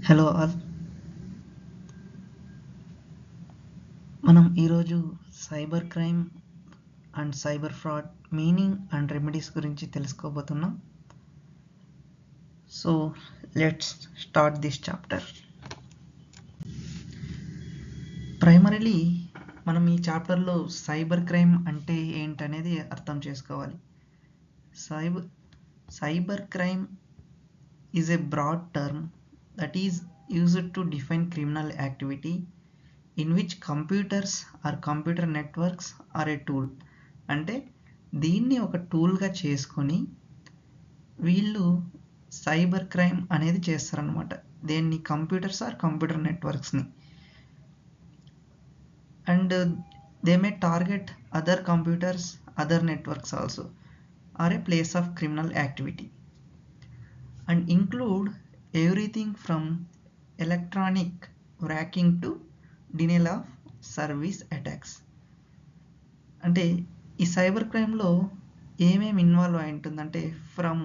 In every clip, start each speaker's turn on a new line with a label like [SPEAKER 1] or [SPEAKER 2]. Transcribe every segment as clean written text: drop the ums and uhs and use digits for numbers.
[SPEAKER 1] Hello all. మనం ఈరోజు cyber crime and cyber fraud meaning and remedies గురించి తెలుసుకోబోతున్నాం. So let's start this chapter. Primarily మనం ఈ చాప్టర్లో సైబర్ క్రైమ్ అంటే ఏంటనేది అర్థం చేసుకోవాలి. Cyber crime is a broad term that is used to define criminal activity in which computers or computer networks are a tool. అంటే దీన్ని ఒక టూల్గా చేసుకొని వీళ్ళు సైబర్ క్రైమ్ అనేది చేస్తారనమాట. దేన్ని కంప్యూటర్స్ ఆర్ కంప్యూటర్ నెట్వర్క్స్ని. And they may target other computers, other networks also are a place of criminal activity and include everything from electronic wracking to denial of service attacks. అంటే ఈ cyber క్రైమ్లో ఏమేమి involve అయి ఉంటుందంటే from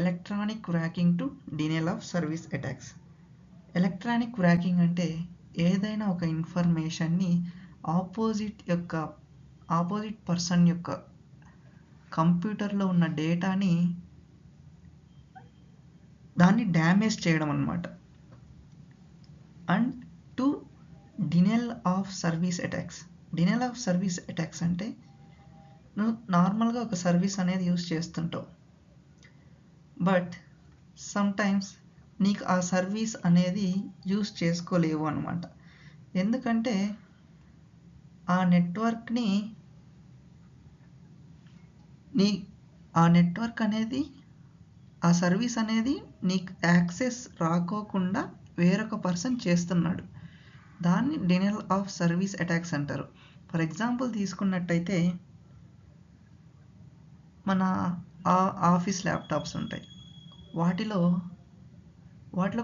[SPEAKER 1] electronic wracking to denial of service attacks. Electronic wracking అంటే ఏదైనా ఒక ఇన్ఫర్మేషన్ని opposite person యొక్క కంప్యూటర్లో ఉన్న డేటాని దాన్ని డ్యామేజ్ చేయడం అన్నమాట. And to denial of service attacks. Denial of service attacks అంటే నువ్వు నార్మల్గా ఒక సర్వీస్ అనేది యూజ్ చేస్తుంటావు, బట్ సమ్టైమ్స్ నీకు ఆ సర్వీస్ అనేది యూజ్ చేసుకోలేవు అనమాట. ఎందుకంటే ఆ నెట్వర్క్ అనేది ఆ సర్వీస్ అనేది నీకు యాక్సెస్ రాకోకుండా వేరొక పర్సన్ చేస్తున్నాడు. దాన్ని డినియల్ ఆఫ్ సర్వీస్ అటాక్స్ అంటారు. ఫర్ ఎగ్జాంపుల్ తీసుకున్నట్టయితే మన ఆఫీస్ ల్యాప్టాప్స్ ఉంటాయి, వాటిలో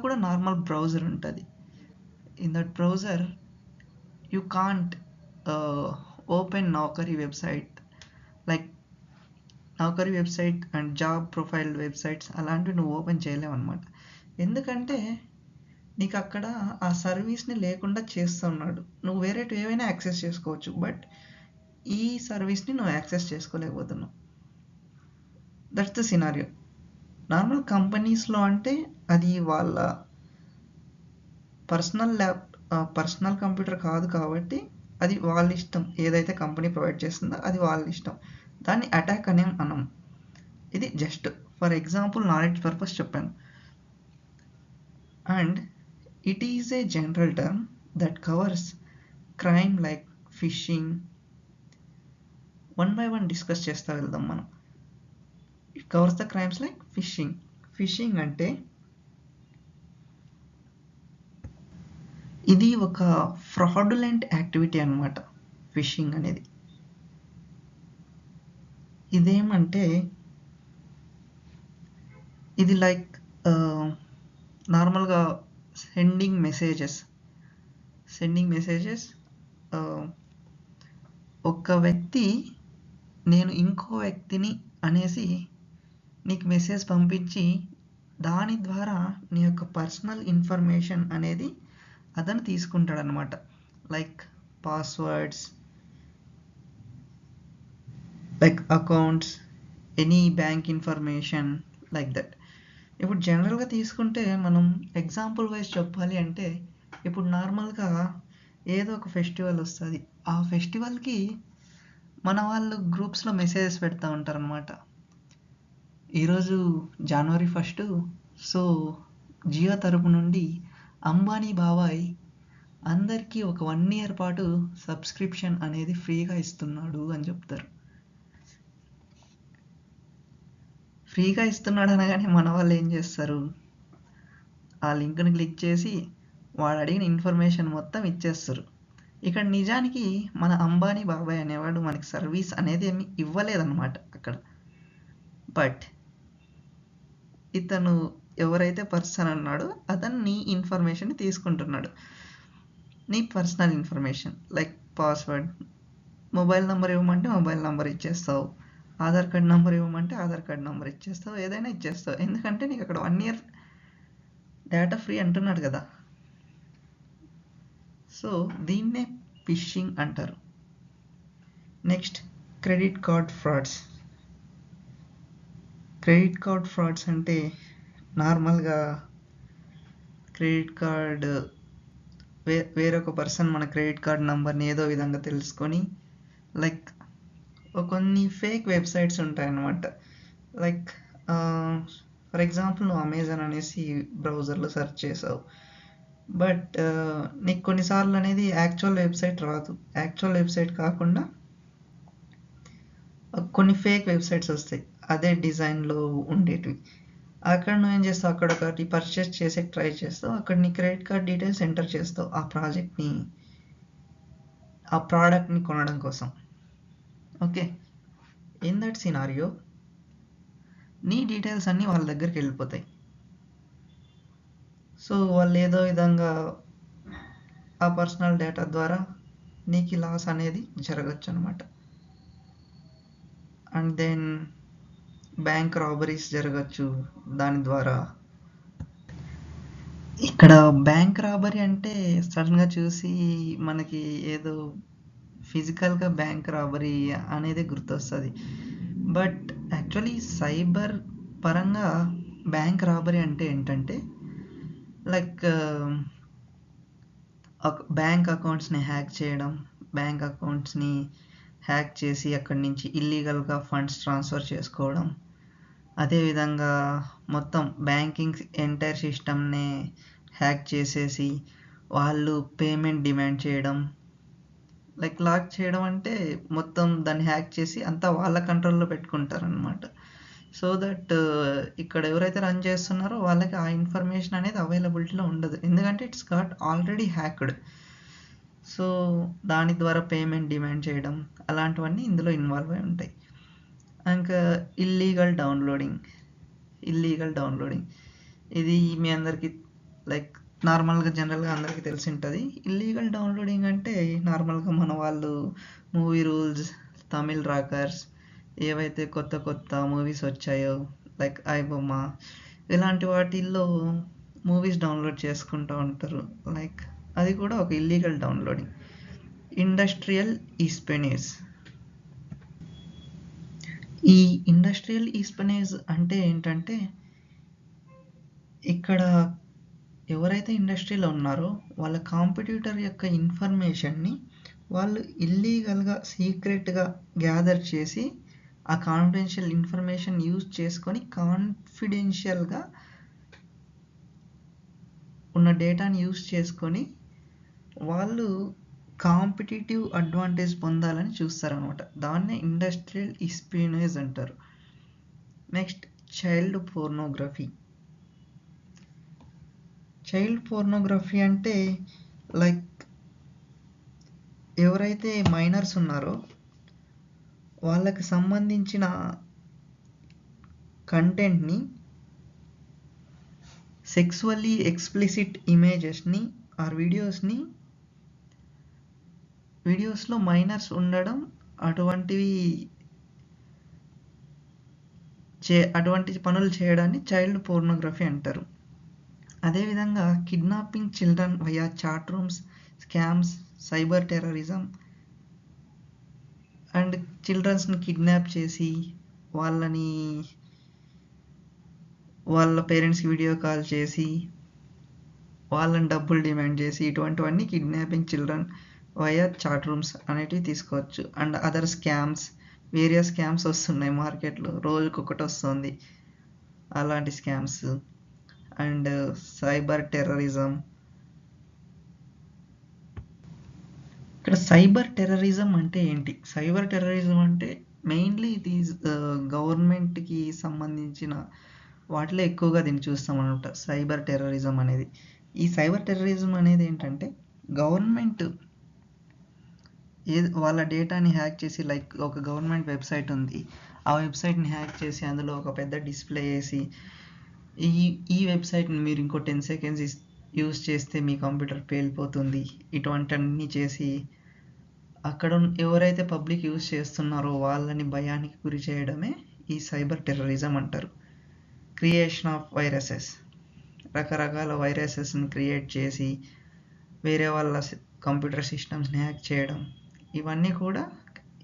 [SPEAKER 1] కూడా నార్మల్ బ్రౌజర్ ఉంటుంది. In that browser you can't open Naukri website, like Naukri website and job profile websites అలాంటివి నువ్వు ఓపెన్ చేయలేవు అనమాట. ఎందుకంటే నీకు అక్కడ ఆ సర్వీస్ని లేకుండా చేస్తున్నాడు. నువ్వు వేరేటివి ఏవైనా యాక్సెస్ చేసుకోవచ్చు, బట్ ఈ సర్వీస్ని నువ్వు యాక్సెస్ చేసుకోలేకపోతున్నావు. That's the scenario. నార్మల్ కంపెనీస్లో అంటే అది వాళ్ళ పర్సనల్ కంప్యూటర్ కాదు కాబట్టి అది వాళ్ళ ఇష్టం. ఏదైతే కంపెనీ ప్రొవైడ్ చేస్తుందో అది వాళ్ళ ఇష్టం. దాన్ని అటాక్ అనే అనం. ఇది just for example knowledge purpose చెప్పాను. And it is a general term that covers crime like phishing. One by one discuss చేస్తూ వెళ్దాం మనం. It covers the crimes like phishing. Phishing అంటే ఇది ఒక ఫ్రాడులెంట్ యాక్టివిటీ అన్నమాట. ఫిషింగ్ అనేది ఇదేమంటే ఇది లైక్ నార్మల్గా సెండింగ్ మెసేజెస్ ఒక వ్యక్తి నేను ఇంకో వ్యక్తిని అనేసి నీకు మెసేజ్ పంపించి దాని ద్వారా నీ యొక్క పర్సనల్ ఇన్ఫర్మేషన్ అనేది అతను తీసుకుంటాడనమాట. Like passwords, like accounts, any bank information like that. ఇప్పుడు జనరల్గా తీసుకుంటే మనం ఎగ్జాంపుల్ వైజ్ చెప్పాలి అంటే ఇప్పుడు నార్మల్గా ఏదో ఒక ఫెస్టివల్ వస్తుంది. ఆ ఫెస్టివల్కి మన వాళ్ళు గ్రూప్స్లో మెసేజెస్ పెడతా ఉంటారనమాట. ఈరోజు జనవరి 1, సో జియో తరపు నుండి అంబానీ బాబాయ్ అందరికీ ఒక 1 year పాటు సబ్స్క్రిప్షన్ అనేది ఫ్రీగా ఇస్తున్నాడు అని చెప్తారు. ఫ్రీగా ఇస్తున్నాడు అనగానే మన వాళ్ళు ఏం చేస్తారు, ఆ లింక్ని క్లిక్ చేసి వాడు అడిగిన ఇన్ఫర్మేషన్ మొత్తం ఇచ్చేస్తారు. ఇక్కడ నిజానికి మన అంబానీ బాబాయ్ అనేవాడు మనకి సర్వీస్ అనేది ఏమి ఇవ్వలేదన్నమాట అక్కడ. బట్ ఇతను ఎవరైతే పర్సన్ అన్నాడో అతను నీ ఇన్ఫర్మేషన్ తీసుకుంటున్నాడు. నీ personal information like password, mobile number ఇవ్వమంటే మొబైల్ నెంబర్ ఇచ్చేస్తావు, ఆధార్ కార్డ్ నెంబర్ ఇవ్వమంటే ఆధార్ కార్డ్ నెంబర్ ఇచ్చేస్తావు, ఏదైనా ఇచ్చేస్తావు. ఎందుకంటే నీకు అక్కడ 1 year డేటా ఫ్రీ అంటున్నాడు కదా. సో దీన్నే ఫిషింగ్ అంటారు. Next credit card frauds. Credit card frauds అంటే నార్మల్గా క్రెడిట్ కార్డ్ వేరొక పర్సన్ మన క్రెడిట్ కార్డ్ నెంబర్ని ఏదో విధంగా తెలుసుకొని లైక్ కొన్ని ఫేక్ వెబ్సైట్స్ ఉంటాయన్నమాట. లైక్ ఫర్ ఎగ్జాంపుల్ నువ్వు అమెజాన్ అనేసి బ్రౌజర్లో సెర్చ్ చేసావు, బట్ నీకు కొన్నిసార్లు అనేది యాక్చువల్ వెబ్సైట్ రాదు. యాక్చువల్ వెబ్సైట్ కాకుండా కొన్ని ఫేక్ వెబ్సైట్స్ వస్తాయి అదే డిజైన్లో ఉండేటివి. అక్కడ నువ్వు ఏం చేస్తావు, అక్కడ ఒకటి పర్చేస్ చేసే ట్రై చేస్తావు, అక్కడ నీ క్రెడిట్ కార్డ్ డీటెయిల్స్ ఎంటర్ చేస్తావు ఆ ప్రోడక్ట్ని కొనడం కోసం. ఓకే, ఇన్ దట్ సినారియో నీ డీటెయిల్స్ అన్నీ వాళ్ళ దగ్గరికి వెళ్ళిపోతాయి. సో వాళ్ళు ఏదో విధంగా ఆ పర్సనల్ డేటా ద్వారా నీకు లాస్ అనేది జరగచ్చు అనమాట. అండ్ దెన్ బ్యాంక్ రాబరీస్ జరగచ్చు దాని ద్వారా. ఇక్కడ బ్యాంక్ రాబరీ అంటే సడన్గా చూసి మనకి ఏదో ఫిజికల్గా బ్యాంక్ రాబరీ అనేది గుర్తొస్తుంది, బట్ యాక్చువల్లీ సైబర్ పరంగా బ్యాంక్ రాబరీ అంటే ఏంటంటే లైక్ బ్యాంక్ అకౌంట్స్ని హ్యాక్ చేయడం, బ్యాంక్ అకౌంట్స్ని హ్యాక్ చేసి అక్కడి నుంచి ఇల్లీగల్గా ఫండ్స్ ట్రాన్స్ఫర్ చేసుకోవడం, అదేవిధంగా మొత్తం బ్యాంకింగ్ ఎంటైర్ సిస్టమ్నే హ్యాక్ చేసేసి వాళ్ళు పేమెంట్ డిమాండ్ చేయడం. లైక్ లాక్ చేయడం అంటే మొత్తం దాన్ని హ్యాక్ చేసి అంతా వాళ్ళ కంట్రోల్లో పెట్టుకుంటారనమాట. సో దట్ ఇక్కడ ఎవరైతే రన్ చేస్తున్నారో వాళ్ళకి ఆ ఇన్ఫర్మేషన్ అనేది అవైలబిలిటీలో ఉండదు, ఎందుకంటే it's got already hacked. So దాని ద్వారా పేమెంట్ డిమాండ్ చేయడం అలాంటివన్నీ ఇందులో ఇన్వాల్వ్ అయి ఉంటాయి. ఇంకా ఇల్లీగల్ డౌన్లోడింగ్ ఇది మీ అందరికీ లైక్ నార్మల్గా జనరల్గా అందరికీ తెలిసి ఉంటుంది. ఇల్లీగల్ డౌన్లోడింగ్ అంటే నార్మల్గా మన వాళ్ళు మూవీ రూల్స్, తమిళ్ రాకర్స్, ఏవైతే కొత్త మూవీస్ వచ్చాయో లైక్ ఐబొమ్మ ఇలాంటి వాటిల్లో మూవీస్ డౌన్లోడ్ చేసుకుంటూ ఉంటారు. లైక్ అది కూడా ఒక ఇల్లీగల్ డౌన్లోడింగ్. ఇండస్ట్రియల్ ఈస్పెనేజ్. ఈ ఇండస్ట్రియల్ ఈస్పెనేజ్ అంటే ఏంటంటే ఇక్కడ ఎవరైతే ఇండస్ట్రీలో ఉన్నారో వాళ్ళ కాంపిటీటర్ యొక్క ఇన్ఫర్మేషన్ని వాళ్ళు ఇల్లీగల్గా సీక్రెట్గా గ్యాదర్ చేసి ఆ కాన్ఫిడెన్షియల్ ఇన్ఫర్మేషన్ యూజ్ చేసుకొని కాన్ఫిడెన్షియల్గా ఉన్న డేటాని యూజ్ చేసుకొని వాళ్ళు కాంపిటేటివ్ అడ్వాంటేజ్ పొందాలని చూస్తారనమాట. దాన్నే ఇండస్ట్రియల్ ఎస్పియోనేజ్ అంటారు. నెక్స్ట్ చైల్డ్ పోర్నోగ్రఫీ అంటే లైక్ ఎవరైతే మైనర్స్ ఉన్నారో వాళ్ళకి సంబంధించిన కంటెంట్ని, సెక్సువల్లీ ఎక్స్ప్లిసిట్ ఇమేజెస్ని ఆర్ వీడియోస్లో మైనర్స్ ఉండడం అటువంటి పనులు చేయడాన్ని చైల్డ్ పోర్నోగ్రఫీ అంటారు. అదేవిధంగా kidnapping children via chat rooms, scams, cyber terrorism and చిల్డ్రన్స్ని కిడ్నాప్ చేసి వాళ్ళ పేరెంట్స్కి వీడియో కాల్ చేసి వాళ్ళని డబ్బులు డిమాండ్ చేసి ఇటువంటివన్నీ kidnapping children via chat rooms అనేటివి తీసుకోవచ్చు. And other scams, various scams వస్తున్నాయి మార్కెట్లో, రోజుకొకటి వస్తుంది అలాంటి స్కామ్స్. And cyber terrorism. ఇక్కడ సైబర్ టెర్రరిజం అంటే ఏంటి? సైబర్ టెర్రరిజం అంటే మెయిన్లీ ఇది గవర్నమెంట్కి సంబంధించిన వాటిలో ఎక్కువగా దీన్ని చూస్తాం అనమాట, సైబర్ టెర్రరిజం అనేది. ఈ సైబర్ టెర్రరిజం అనేది ఏంటంటే గవర్నమెంట్ వాళ్ళ డేటాని హ్యాక్ చేసి, లైక్ ఒక గవర్నమెంట్ వెబ్సైట్ ఉంది, ఆ వెబ్సైట్ని హ్యాక్ చేసి అందులో ఒక పెద్ద డిస్ప్లే వేసి ఈ వెబ్సైట్ని మీరు ఇంకో 10 seconds యూజ్ చేస్తే మీ కంప్యూటర్ పేలిపోతుంది, ఇటువంటివన్నీ చేసి అక్కడ ఎవరైతే పబ్లిక్ యూజ్ చేస్తున్నారో వాళ్ళని భయానికి గురి చేయడమే ఈ సైబర్ టెర్రరిజం అంటారు. Creation of viruses. రకరకాల వైరసెస్ని క్రియేట్ చేసి వేరే వాళ్ళ కంప్యూటర్ సిస్టమ్స్ని హ్యాక్ చేయడం, ఇవన్నీ కూడా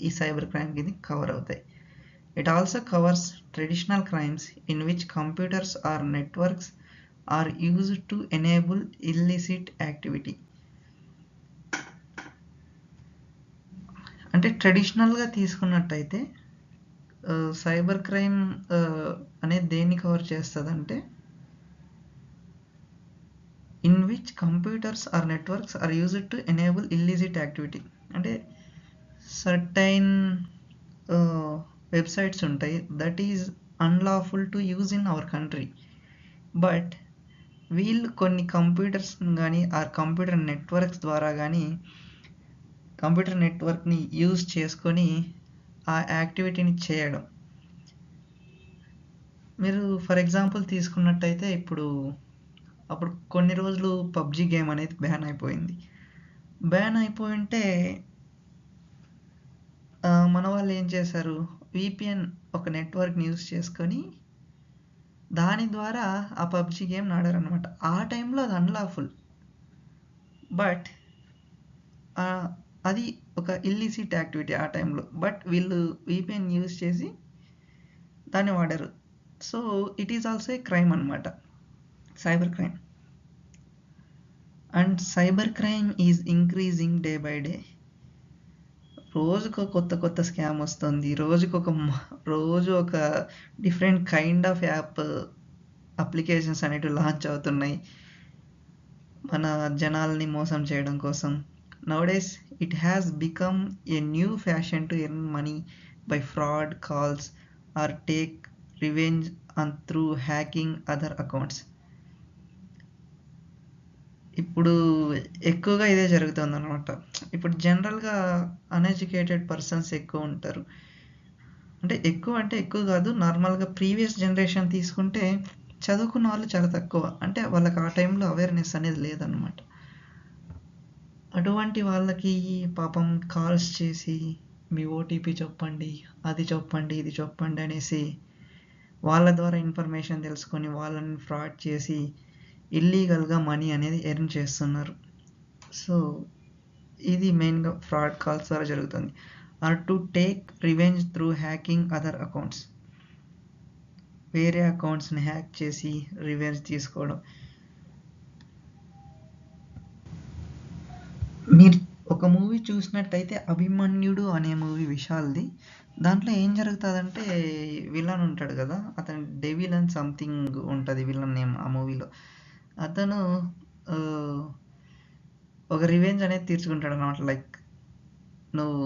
[SPEAKER 1] ఈ సైబర్ క్రైమ్ కింద కవర్ అవుతాయి. It also covers traditional crimes in which computers or networks are used to enable illicit activity. అంటే ట్రెడిషనల్గా తీసుకున్నట్టయితే సైబర్ క్రైమ్ అనేది దేన్ని కవర్ చేస్తుందంటే in which computers or networks are used to enable illicit activity. అంటే certain websites ఉంటాయి that is unlawful to use in our country, but వీళ్ళు కొన్ని కంప్యూటర్స్ కానీ ఆర్ కంప్యూటర్ నెట్వర్క్స్ ద్వారా కానీ కంప్యూటర్ నెట్వర్క్ని యూజ్ చేసుకొని ఆ యాక్టివిటీని చేయడం. మీరు ఫర్ ఎగ్జాంపుల్ తీసుకున్నట్టయితే అప్పుడు కొన్ని రోజులు పబ్జి గేమ్ అనేది బ్యాన్ అయిపోయింది. బ్యాన్ అయిపోయింటే మన వాళ్ళు ఏం చేశారు, విపిఎన్ ఒక నెట్వర్క్ని యూజ్ చేసుకొని దాని ద్వారా ఆ పబ్జి గేమ్ ఆడారు అనమాట. ఆ టైంలో అది అన్లాఫుల్, బట్ అది ఒక ఇల్లిసిట్ యాక్టివిటీ ఆ టైంలో, బట్ వీళ్ళు విపిఎన్ యూజ్ చేసి దాన్ని వాడారు. So it is also a crime అనమాట, cyber crime. And cyber crime is increasing day by day. రోజుకు కొత్త స్కామ్ వస్తుంది, రోజు ఒక డిఫరెంట్ కైండ్ ఆఫ్ అప్లికేషన్స్ అనేటివి లాంచ్ అవుతున్నాయి మన జనాల్ని మోసం చేయడం కోసం. Nowadays it has become a new fashion to earn money by fraud calls or take revenge on through hacking other accounts. ఇప్పుడు ఎక్కువగా ఇదే జరుగుతుంది అనమాట. ఇప్పుడు జనరల్గా అన్ఎడ్యుకేటెడ్ పర్సన్స్ ఎక్కువ ఉంటారు. అంటే ఎక్కువ కాదు, నార్మల్గా ప్రీవియస్ జనరేషన్ తీసుకుంటే చదువుకున్న వాళ్ళు చాలా తక్కువ. అంటే వాళ్ళకి ఆ టైంలో అవేర్నెస్ అనేది లేదనమాట. అటువంటి వాళ్ళకి పాపం కాల్స్ చేసి మీ ఓటీపీ చెప్పండి, అది చెప్పండి, ఇది చెప్పండి అనేసి వాళ్ళ ద్వారా ఇన్ఫర్మేషన్ తెలుసుకొని వాళ్ళని ఫ్రాడ్ చేసి ఇల్లీగల్గా మనీ అనేది ఎర్న్ చేస్తున్నారు. సో ఇది మెయిన్గా ఫ్రాడ్ కాల్స్ ద్వారా జరుగుతుంది. Or to take revenge through hacking other accounts. వేరే అకౌంట్స్ని హ్యాక్ చేసి రివెంజ్ తీసుకోవడం. మీరు ఒక మూవీ చూసినట్టయితే అభిమన్యుడు అనే మూవీ విశాల్ది. దాంట్లో ఏం జరుగుతుందంటే విలన్ ఉంటాడు కదా, అతను డెవిల్ అండ్ సంథింగ్ ఉంటుంది విలన్ నేమ్ ఆ మూవీలో. అతను ఒక రివెంజ్ అనేది తీర్చుకుంటాడు అనమాట. లైక్ నువ్వు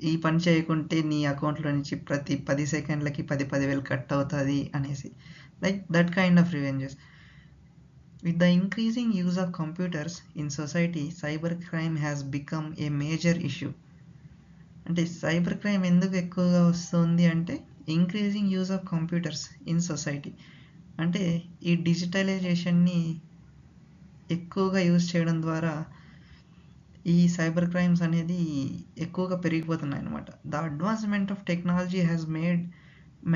[SPEAKER 1] ఈ పని చేయకుంటే నీ అకౌంట్లో నుంచి ప్రతి 10 సెకండ్లకి 10,000 కట్ అవుతుంది అనేసి. Like that kind of revenges. With the increasing use of computers in society, cybercrime has become a major issue. అంటే సైబర్ క్రైమ్ ఎందుకు ఎక్కువగా వస్తుంది అంటే increasing use of computers in society. అంటే ఈ డిజిటలైజేషన్ని ఎక్కువగా యూజ్ చేయడం ద్వారా ఈ సైబర్ క్రైమ్స్ అనేది ఎక్కువగా పెరిగిపోతున్నాయి అన్నమాట. The advancement of technology has made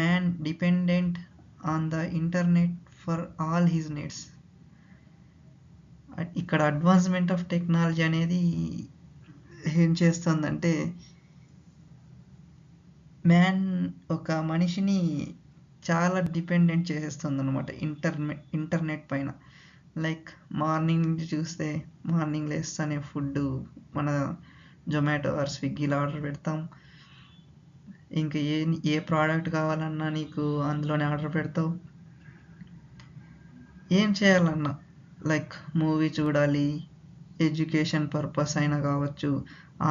[SPEAKER 1] man dependent on the internet for all his needs. ఇక్కడ అడ్వాన్స్మెంట్ ఆఫ్ టెక్నాలజీ అనేది ఏం చేస్తుందంటే ఒక మనిషిని చాలా డిపెండెంట్ చేసేస్తుంది అనమాట ఇంటర్నెట్ పైన. లైక్ మార్నింగ్ నుంచి చూస్తే మార్నింగ్ లేస్తానే ఫుడ్ మన జొమాటో ఆర్ స్విగ్గీలో ఆర్డర్ పెడతాం. ఇంకా ఏ ప్రోడక్ట్ కావాలన్నా నీకు అందులోనే ఆర్డర్ పెడతావు. ఏం చేయాలన్నా లైక్ మూవీ చూడాలి, ఎడ్యుకేషన్ పర్పస్ అయినా కావచ్చు,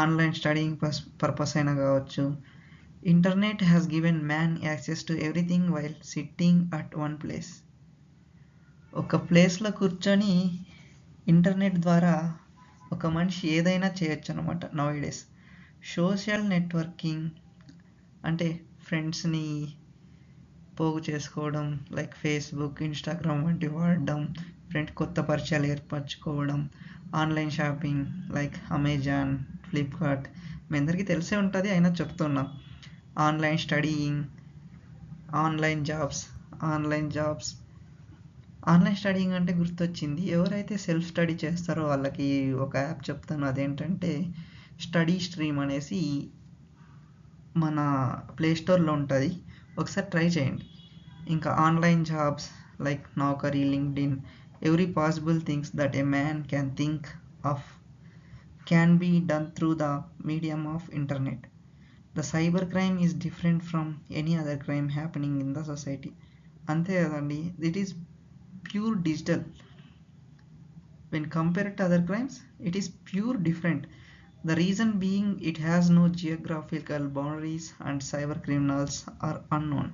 [SPEAKER 1] ఆన్లైన్ స్టడీయింగ్ పర్పస్ అయినా కావచ్చు. Internet has given man access to everything while sitting at one place. ఒక ప్లేస్లో కూర్చొని ఇంటర్నెట్ ద్వారా ఒక మనిషి ఏదైనా చేయొచ్చు అనమాట నౌడేస్. సోషల్ నెట్వర్కింగ్ అంటే ఫ్రెండ్స్ని పోగు చేసుకోవడం, లైక్ ఫేస్బుక్, ఇన్స్టాగ్రామ్ వంటివి వాడడం, కొత్త పరిచయాలు ఏర్పరచుకోవడం. Online shopping like Amazon, Flipkart మీ అందరికీ తెలిసే ఉంటుంది అయినా చెప్తున్నాం. Online studying, online jobs online studying అంటే గుర్తొచ్చింది. ఎవరైతే సెల్ఫ్ స్టడీ చేస్తారో వాళ్ళకి ఒక యాప్ చెప్తాను. అదేంటంటే స్టడీ స్ట్రీమ్ అనేసి మన ప్లే స్టోర్లో ఉంటుంది. ఒకసారి ట్రై చేయండి. ఇంకా online jobs like Naukri, LinkedIn, every possible things that A man can think of can be done through the medium of internet. The cyber crime is different from any other crime happening in the society. అంతే కదండి, it is pure digital. When compared to other crimes, it is pure different. The reason being it has no geographical boundaries and cyber criminals are unknown.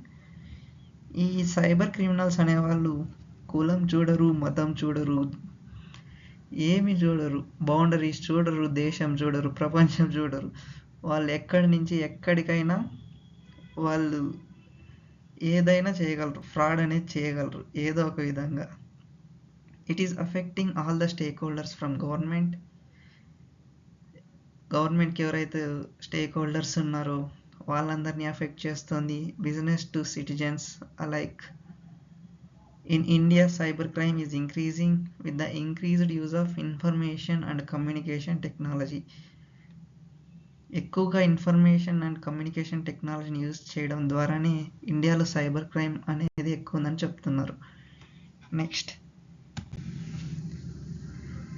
[SPEAKER 1] ఈ cyber criminals అనేవాళ్ళు కులం చూడరు, మతం చూడరు, ఏమి చూడరు, బౌండరీస్ చూడరు, దేశం చూడరు, ప్రపంచం చూడరు. వాళ్ళు ఎక్కడి నుంచి ఎక్కడికైనా వాళ్ళు ఏదైనా చేయగలరు, ఫ్రాడ్ అనేది చేయగలరు ఏదో ఒక విధంగా. It is affecting all the stake holders from గవర్నమెంట్కి ఎవరైతే స్టేక్ హోల్డర్స్ ఉన్నారో వాళ్ళందరినీ అఫెక్ట్ చేస్తుంది, business to citizens alike. In India, cybercrime is increasing with the increased use of information and communication technology. ఎక్కువగా ఇన్ఫర్మేషన్ అండ్ కమ్యూనికేషన్ టెక్నాలజీని use చేయడం ద్వారానే ఇండియాలో సైబర్ క్రైమ్ అనేది ఎక్కువ ఉందని చెప్తున్నారు. Next,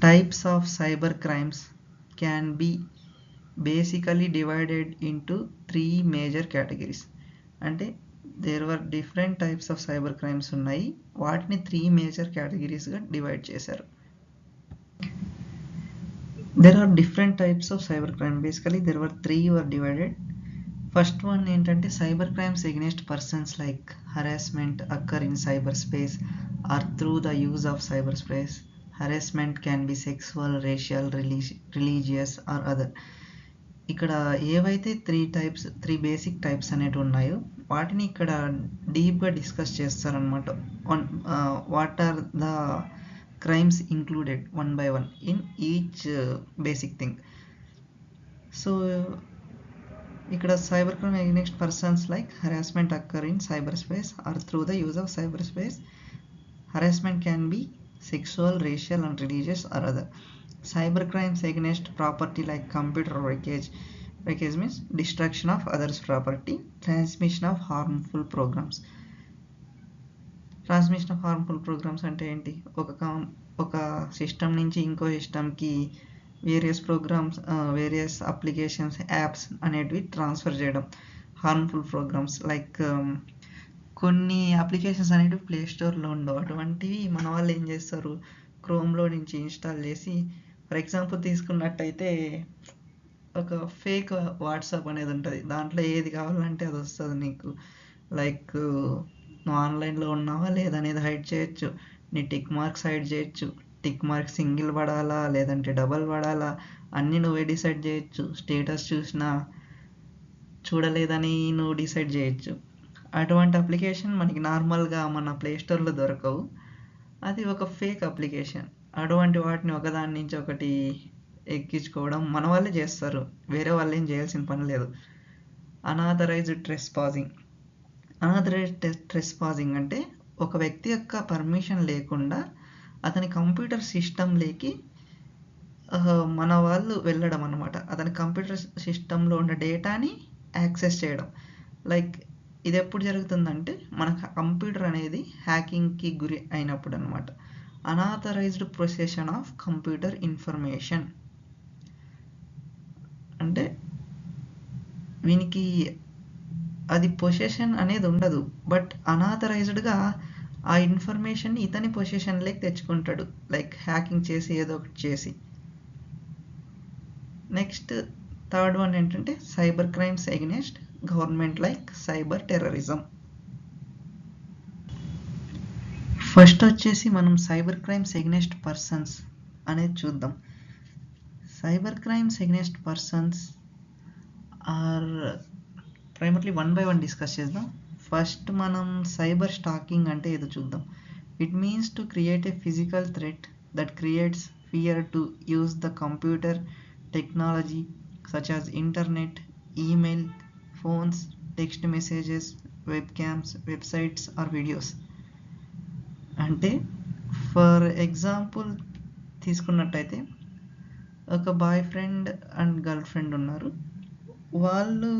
[SPEAKER 1] types of cyber crimes can be basically divided into 3 major categories. అంటే there were different types of cyber crimes ఉన్నాయి, వాటిని 3 మేజర్ కేటగిరీస్గా డివైడ్ చేశారు. There are different types of cybercrime. Basically, there were 3 were divided. First one ఏంటంటే cyber crimes against persons like harassment occur in cyberspace or through the use of cyberspace. Harassment can be sexual, racial, religious or other. ఇక్కడ ఏవైతే 3 basic types అనేవి ఉన్నాయో వాటిని ఇక్కడ డీప్గా discuss చేస్తారనమాట. What are the crimes included one by one in each basic thing. So ఇక్కడ cyber crime against persons like harassment occur in cyberspace or through the use of cyberspace. Harassment can be sexual, racial and religious or other. Cyber crimes against property like computer wreckage means destruction of others property, transmission of harmful programs. Transmission of harmful programs అంటే ఏంటి, ఒక system నుంచి ఇంకో సిస్టమ్కి various applications, apps అనేటివి transfer చేయడం. Harmful programs like కొన్ని applications అనేటివి ప్లే స్టోర్లో ఉండవు, అటువంటివి మన వాళ్ళు ఏం చేస్తారు, క్రోమ్లో నుంచి ఇన్స్టాల్ చేసి, ఫర్ ఎగ్జాంపుల్ తీసుకున్నట్టయితే ఒక ఫేక్ వాట్సాప్ అనేది ఉంటుంది, దాంట్లో ఏది కావాలంటే అది వస్తుంది నీకు. లైక్ నువ్వు ఆన్లైన్లో ఉన్నావా లేదనేది హైడ్ చేయొచ్చు, నీ టిక్ మార్క్స్ హైడ్ చేయొచ్చు, టిక్ మార్క్ సింగిల్ పడాలా లేదంటే డబల్ పడాలా అన్నీ నువ్వే డిసైడ్ చేయొచ్చు. స్టేటస్ చూసినా చూడలేదని నువ్వు డిసైడ్ చేయొచ్చు. అటువంటి అప్లికేషన్ మనకి నార్మల్గా మన ప్లే స్టోర్లో దొరకవు, అది ఒక ఫేక్ అప్లికేషన్. అటువంటి వాటిని ఒకదాని నుంచి ఒకటి ఎక్కించుకోవడం మన వాళ్ళే చేస్తారు, వేరే వాళ్ళు ఏం చేయాల్సిన పని లేదు. అనాథరైజ్డ్ ట్రెస్పాసింగ్ అంటే ఒక వ్యక్తి యొక్క పర్మిషన్ లేకుండా అతని కంప్యూటర్ సిస్టంలోకి మన వాళ్ళు వెళ్ళడం అనమాట. అతని కంప్యూటర్ సిస్టంలో ఉన్న డేటాని యాక్సెస్ చేయడం. లైక్ ఇది ఎప్పుడు జరుగుతుందంటే మన కంప్యూటర్ అనేది హ్యాకింగ్కి గురి అయినప్పుడు అనమాట. Unauthorised procession of computer information అంటే వీనికి అది పొసెషన్ అనేది ఉండదు, బట్ అనాథరైజ్డ్గా ఆ ఇన్ఫర్మేషన్ ఇతని పొసెషన్లోకి తెచ్చుకుంటాడు, లైక్ హ్యాకింగ్ చేసి ఏదో ఒకటి చేసి. నెక్స్ట్ థర్డ్ వన్ ఏంటంటే cyber crimes against government like cyber terrorism. First వచ్చేసి మనం సైబర్ క్రైమ్స్ అగైన్స్ట్ పర్సన్స్ అనేది చూద్దాం. Cyber crimes against persons are primarily 1 by 1 discuss చేద్దాం. ఫస్ట్ మనం సైబర్ స్టాకింగ్ అంటే ఏదో చూద్దాం. It means to create a physical threat that creates fear to use the computer technology such as internet, email, phones, text messages, web cams, websites or videos. అంటే for example తీసుకున్నట్టయితే ఒక boy friend and girl friend ఉన్నారు. వాళ్ళు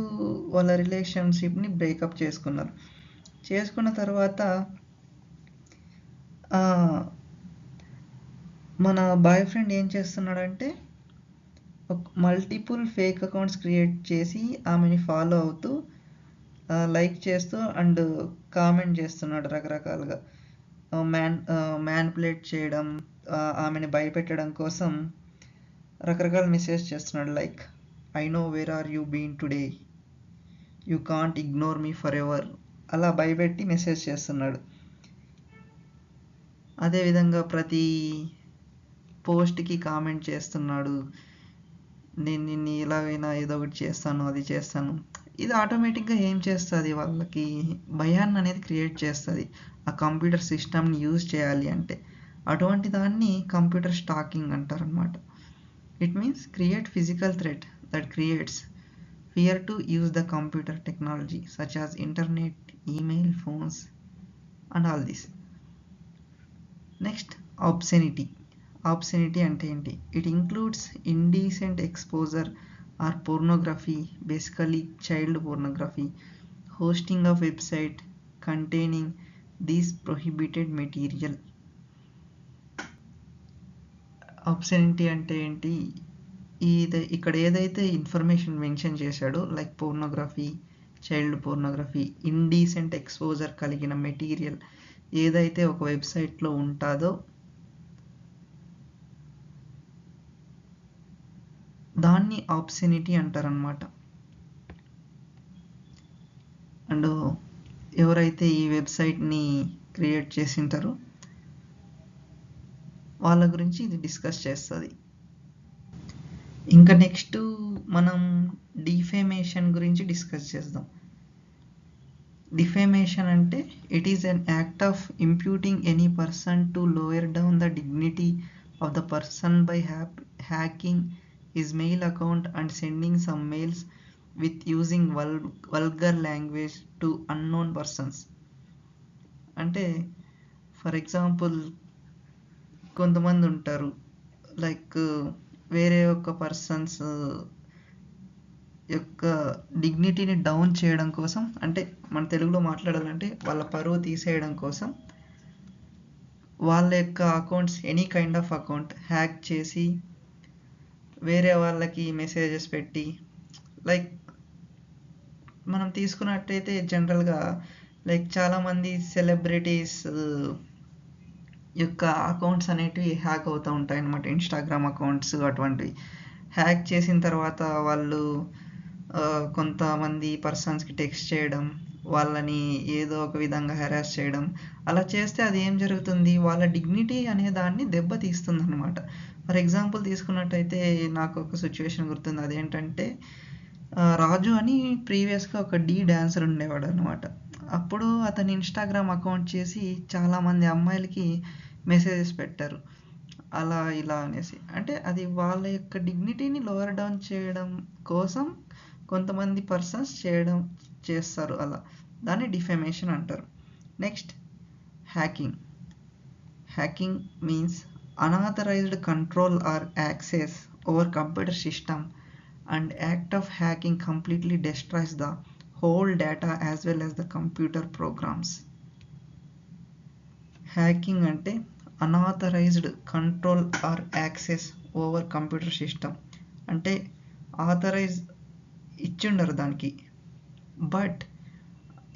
[SPEAKER 1] వాళ్ళ రిలేషన్షిప్ని breakup చేసుకున్నారు. చేసుకున్న తర్వాత మన బాయ్ ఫ్రెండ్ ఏం చేస్తున్నాడంటే మల్టిపుల్ ఫేక్ అకౌంట్స్ క్రియేట్ చేసి ఆమెని ఫాలో అవుతూ లైక్ చేస్తూ అండ్ కామెంట్ చేస్తున్నాడు రకరకాలుగా. మ్యానిపులేట్ చేయడం, ఆమెని భయపెట్టడం కోసం రకరకాల మెసేజ్ చేస్తున్నాడు. Like, I know where are you been today, you can't ignore me forever, అలా భయపెట్టి మెసేజ్ చేస్తున్నాడు. అదేవిధంగా ప్రతి పోస్ట్కి కామెంట్ చేస్తున్నాడు, నేను నిన్ను ఎలాగైనా ఏదో ఒకటి చేస్తాను, అది చేస్తాను. ఇది ఆటోమేటిక్గా ఏం చేస్తుంది, వాళ్ళకి భయాన్ని అనేది క్రియేట్ చేస్తుంది ఆ కంప్యూటర్ సిస్టమ్ని యూజ్ చేయాలి అంటే. అటువంటి దాన్ని కంప్యూటర్ స్టాకింగ్ అంటారు అనమాట. It means create physical threat that creates fear to use the computer technology such as internet, email, phones and all this. Next, obscenity. Obscenity అంటే ఏంటి? It includes indecent exposure or pornography, basically child pornography, hosting of website containing these prohibited material. Obscenity అంటే ఏంటి? ఇక్కడ ఏదైతే information mention చేశాడో, like pornography, child pornography, indecent exposure కలిగిన material ఏదైతే ఒక వెబ్సైట్లో ఉంటుందో దాన్ని ఆబ్సెనిటీ అంటారనమాట. అండ్ ఎవరైతే ఈ వెబ్సైట్ని క్రియేట్ చేసింటారో వాళ్ళ గురించి ఇది డిస్కస్ చేస్తుంది. ఇంకా నెక్స్ట్ మనం డిఫేమేషన్ గురించి డిస్కస్ చేద్దాం. డిఫేమేషన్ అంటే it is an act of imputing any person to lower down the dignity of the person by hacking his mail account and sending some mails with using vulgar language to unknown persons. అంటే for example కొంతమంది ఉంటారు, like వేరే ఒక persons యొక్క డిగ్నిటీని down చేయడం కోసం, అంటే మన తెలుగులో మాట్లాడాలంటే వాళ్ళ పరువు తీసేయడం కోసం వాళ్ళ యొక్క accounts, any kind of account hack చేసి వేరే వాళ్ళకి మెసేజెస్ పెట్టి, లైక్ మనం తీసుకున్నట్టయితే జనరల్గా లైక్ చాలామంది సెలబ్రిటీస్ యొక్క అకౌంట్స్ అనేటివి హ్యాక్ అవుతూ ఉంటాయి అన్నమాట. ఇన్స్టాగ్రామ్ అకౌంట్స్ అటువంటివి హ్యాక్ చేసిన తర్వాత వాళ్ళు కొంతమంది పర్సన్స్కి టెక్స్ట్ చేయడం, వాళ్ళని ఏదో ఒక విధంగా హెరాస్ చేయడం, అలా చేస్తే అది ఏం జరుగుతుంది, వాళ్ళ డిగ్నిటీ అనే దాన్ని దెబ్బతీస్తుంది అనమాట. ఫర్ ఎగ్జాంపుల్ తీసుకున్నట్టయితే నాకు ఒక సిచ్యువేషన్ గుర్తుంది. అదేంటంటే రాజు అని ప్రీవియస్గా ఒక డాన్సర్ ఉండేవాడు అనమాట. అప్పుడు అతని ఇన్స్టాగ్రామ్ అకౌంట్ చేసి చాలామంది అమ్మాయిలకి మెసేజెస్ పెట్టారు, అలా ఇలా అనేసి. అంటే అది వాళ్ళ యొక్క డిగ్నిటీని లోవర్ డౌన్ చేయడం కోసం కొంతమంది పర్సన్స్ చేస్తారు అలా. దాన్ని డిఫేమేషన్ అంటారు. Next, hacking. Hacking means unauthorized control or access over computer system, and act of hacking completely destroys the whole data as well as the computer programs. Hacking అంటే unauthorised control or access over computer system. అంటే authorise ఇచ్చిండరు దానికి, but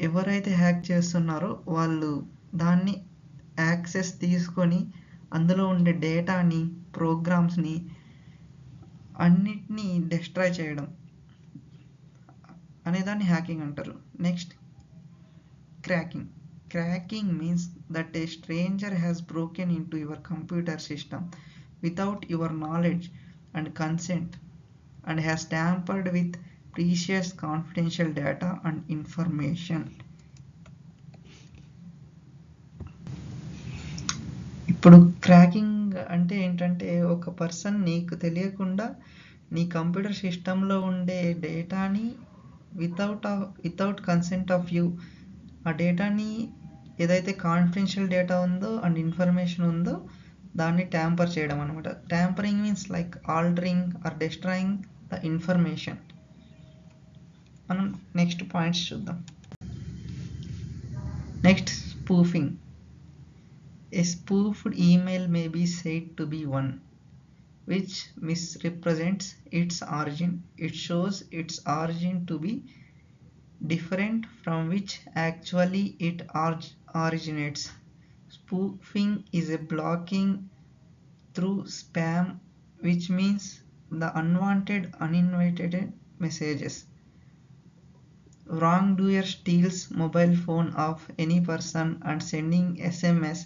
[SPEAKER 1] ఎవరైతే hack చేస్తున్నారో వాళ్ళు దాన్ని access తీసుకొని అందులో ఉండే డేటాని, ప్రోగ్రామ్స్ని అన్నిటినీ డిస్ట్రాయ్ చేయడం అనేదాన్ని హ్యాకింగ్ అంటారు. Next, cracking. Cracking means that a stranger has broken into your computer system without your knowledge and consent and has tampered with precious confidential data and information. ఇప్పుడు క్రాకింగ్ అంటే ఏంటంటే ఒక పర్సన్ నీకు తెలియకుండా నీ కంప్యూటర్ సిస్టంలో ఉండే డేటాని వితౌట్ కన్సెంట్ ఆఫ్ యూ ఆ డేటాని ఏదైతే కాన్ఫిడెన్షియల్ డేటా ఉందో అండ్ ఇన్ఫర్మేషన్ ఉందో దాన్ని ట్యాంపర్ చేయడం అనమాట. Tampering means like altering or destroying the information. మనం నెక్స్ట్ పాయింట్స్ చూద్దాం. Next, spoofing. A spoofed email may be said to be one which misrepresents its origin. It shows its origin to be different from which actually it originates. Spoofing is a blocking through spam, which means the unwanted, uninvited messages. Wrongdoer steals mobile phone of any person and sending SMS